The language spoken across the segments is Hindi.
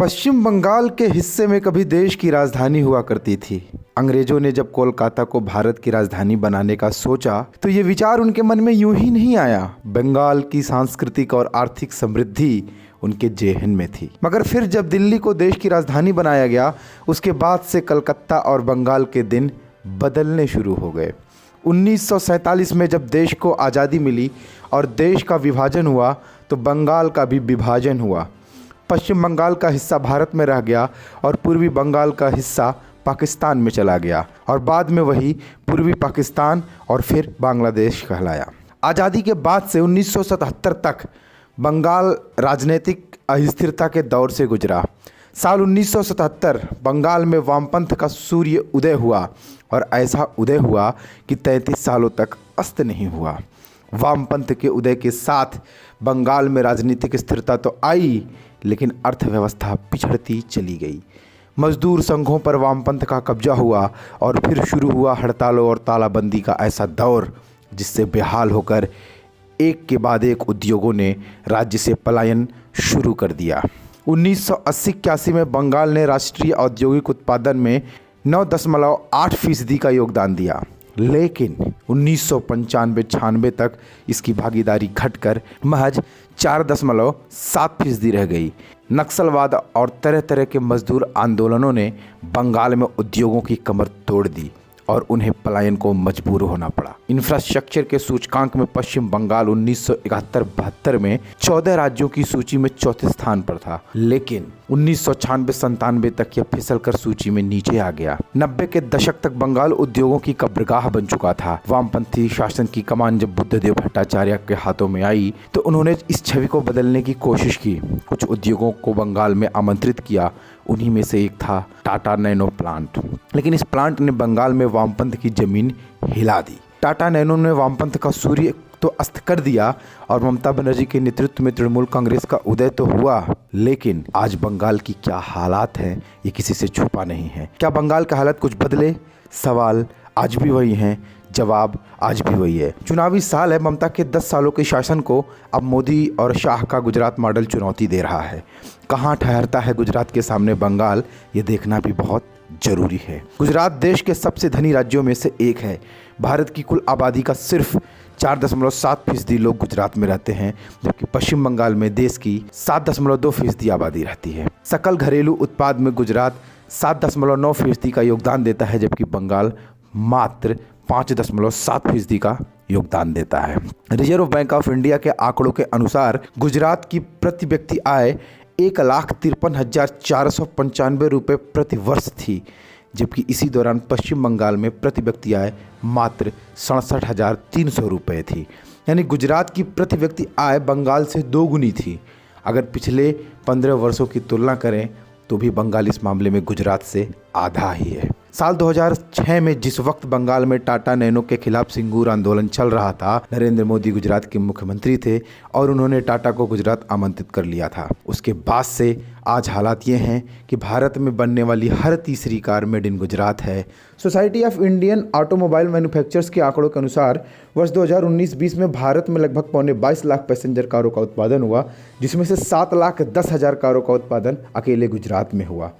पश्चिम बंगाल के हिस्से में कभी देश की राजधानी हुआ करती थी। अंग्रेजों ने जब कोलकाता को भारत की राजधानी बनाने का सोचा तो ये विचार उनके मन में यूं ही नहीं आया। बंगाल की सांस्कृतिक और आर्थिक समृद्धि उनके जेहन में थी। मगर फिर जब दिल्ली को देश की राजधानी बनाया गया, उसके बाद से कलकत्ता और बंगाल के दिन बदलने शुरू हो गए। 1947 में जब देश को आज़ादी मिली और देश का विभाजन हुआ तो बंगाल का भी विभाजन हुआ। पश्चिम बंगाल का हिस्सा भारत में रह गया और पूर्वी बंगाल का हिस्सा पाकिस्तान में चला गया और बाद में वही पूर्वी पाकिस्तान और फिर बांग्लादेश कहलाया। आज़ादी के बाद से 1977 तक बंगाल राजनीतिक अस्थिरता के दौर से गुजरा। साल 1977 बंगाल में वामपंथ का सूर्य उदय हुआ और ऐसा उदय हुआ कि 33 सालों तक अस्त नहीं हुआ। वामपंथ के उदय के साथ बंगाल में राजनीतिक स्थिरता तो आई, लेकिन अर्थव्यवस्था पिछड़ती चली गई। मजदूर संघों पर वामपंथ का कब्जा हुआ और फिर शुरू हुआ हड़तालों और तालाबंदी का ऐसा दौर, जिससे बेहाल होकर एक के बाद एक उद्योगों ने राज्य से पलायन शुरू कर दिया। 1980-81 में बंगाल ने राष्ट्रीय औद्योगिक उत्पादन में 9.8% का योगदान दिया, लेकिन 1995-96 तक इसकी भागीदारी घटकर महज 4.7% रह गई। नक्सलवाद और तरह तरह के मजदूर आंदोलनों ने बंगाल में उद्योगों की कमर तोड़ दी और उन्हें पलायन को मजबूर होना पड़ा। इंफ्रास्ट्रक्चर के सूचकांक में पश्चिम बंगाल 1971-72 में 14 राज्यों की सूची में चौथे स्थान पर था, लेकिन 1996-97 तक यह फिसलकर सूची में नीचे आ गया। 90 के दशक तक बंगाल उद्योगों की कब्रगाह बन चुका था। वामपंथी शासन की कमान जब बुद्धदेव भट्टाचार्य के हाथों में आई तो उन्होंने इस छवि को बदलने की कोशिश की। कुछ उद्योगों को बंगाल में आमंत्रित किया, उन्हीं में से एक था टाटा नैनो प्लांट। लेकिन इस प्लांट ने बंगाल में वामपंथ की जमीन हिला दी। टाटा नैनो ने वामपंथ का सूर्य तो अस्त कर दिया और ममता बनर्जी के नेतृत्व में तृणमूल कांग्रेस का उदय तो हुआ, लेकिन आज बंगाल की क्या हालात हैं ये किसी से छुपा नहीं है। क्या बंगाल का हालत कुछ बदले? सवाल आज भी वही हैं, जवाब आज भी वही है। चुनावी साल है। ममता के 10 सालों के शासन को अब मोदी और शाह का गुजरात मॉडल चुनौती दे रहा है। कहाँ ठहरता है गुजरात के सामने बंगाल, ये देखना भी बहुत जरूरी है। गुजरात देश के सबसे धनी राज्यों में से एक है। भारत की कुल आबादी का सिर्फ 4.7% लोग गुजरात में रहते हैं, जबकि पश्चिम बंगाल में देश की 7.2% आबादी रहती है। सकल घरेलू उत्पाद में गुजरात 7.9% का योगदान देता है, जबकि बंगाल मात्र 5.7% का योगदान देता है। रिजर्व बैंक ऑफ इंडिया के आंकड़ों के अनुसार गुजरात की प्रति व्यक्ति आय 1,53,495 रुपये प्रति वर्ष थी, जबकि इसी दौरान पश्चिम बंगाल में प्रति व्यक्ति आय मात्र 67,300 रुपये थी। यानी गुजरात की प्रति व्यक्ति आय बंगाल से दोगुनी थी। अगर पिछले 15 वर्षों की तुलना करें तो भी बंगाल इस मामले में गुजरात से आधा ही है। साल 2006 में जिस वक्त बंगाल में टाटा नैनो के खिलाफ सिंगूर आंदोलन चल रहा था, नरेंद्र मोदी गुजरात के मुख्यमंत्री थे और उन्होंने टाटा को गुजरात आमंत्रित कर लिया था। उसके बाद से आज हालात ये हैं कि भारत में बनने वाली हर तीसरी कार मेड इन गुजरात है। Society of Indian automobile manufacturers के आंकड़ों के अनुसार वर्ष 2019-20 में भारत में लगभग 22 लाख पैसेंजर कारों का उत्पादन हुआ, जिसमें से 7,10,000 कारों का उत्पादन अकेले गुजरात में हुआ।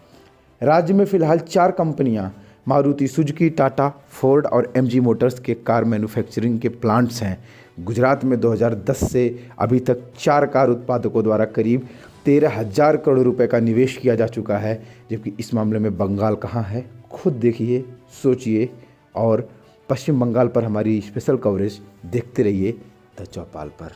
राज्य में फिलहाल 4 कंपनियां मारुति सुजुकी, टाटा, फोर्ड और एमजी मोटर्स के कार मैन्युफैक्चरिंग के प्लांट्स हैं। गुजरात में 2010 से अभी तक 4 कार उत्पादकों द्वारा करीब 13,000 करोड़ रुपए का निवेश किया जा चुका है, जबकि इस मामले में बंगाल कहाँ है? खुद देखिए, सोचिए और पश्चिम बंगाल पर हमारी स्पेशल कवरेज देखते रहिए द चौपाल पर।